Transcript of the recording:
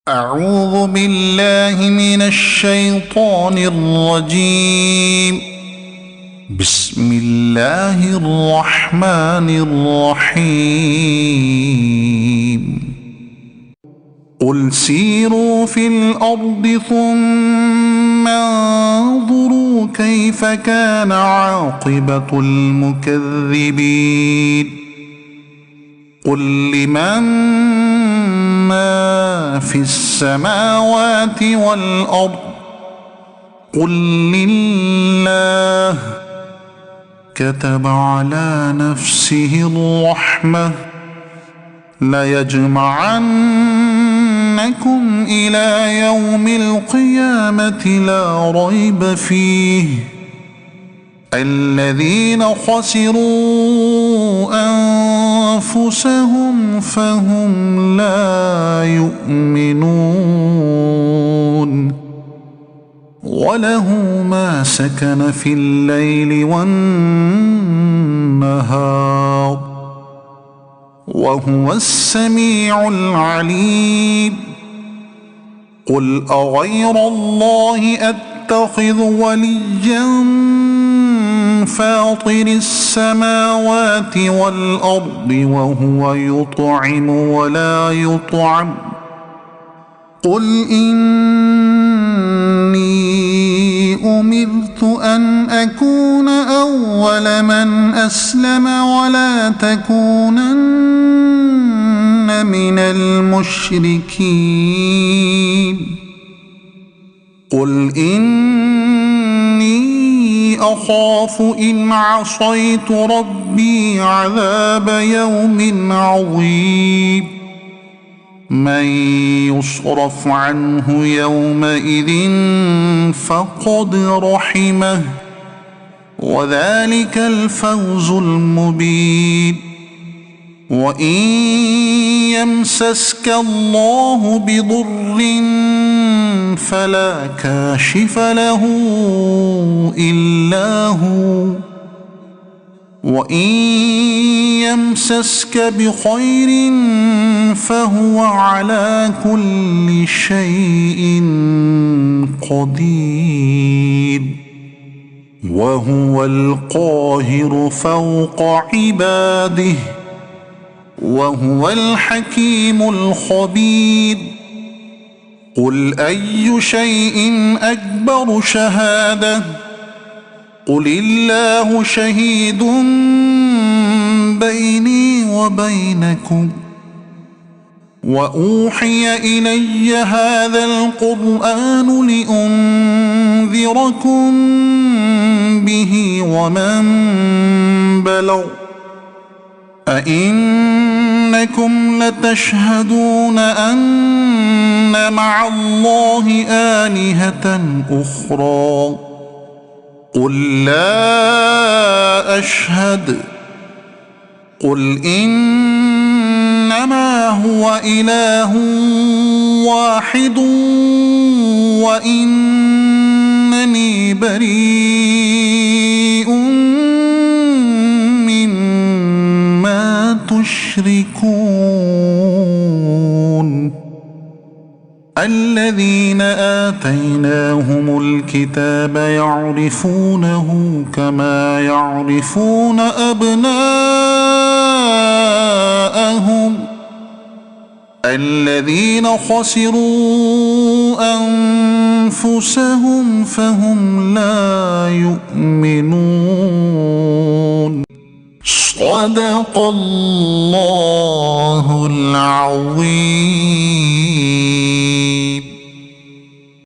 أعوذ بالله من الشيطان الرجيم. بسم الله الرحمن الرحيم. قل سيروا في الأرض ثم انظروا كيف كان عاقبة المكذبين. قل لمن ما في السماوات والأرض قل لله. كتب على نفسه الرحمة ليجمعنكم إلى يوم القيامة لا ريب فيه. الذين خسروا أنفسهم فهم لا يؤمنون. وله ما سكن في الليل والنهار وهو السميع العليم. قل أغير الله أتخذ وليا فاطر السماوات والأرض وهو يطعم ولا يطعم. قل إني أمرت أن أكون أول من أسلم ولا تكونن من المشركين. قل إني أخاف إن عصيت ربي عذاب يوم عظيم. من يصرف عنه يومئذ فقد رحمه وذلك الفوز المبين. وإن يمسسك الله بضر فلا كاشف له إلا هو وإن يمسسك بخير فهو على كل شيء قدير. وهو القاهر فوق عباده وهو الحكيم الخبير. قل أي شيء أكبر شهادة قل الله شهيد بيني وبينكم. وأوحي إلي هذا القرآن لأنذركم به ومن بلغ. أئنكم لتشهدون أن مع الله آلهة أخرى قل لا أشهد. قل إنما هو إله واحد وإنني بريء مما تشركون. الذين آتيناهم الكتاب يعرفونه كما يعرفون أبناءهم. الذين خسروا أنفسهم فهم لا يؤمنون. صدق الله العظيم.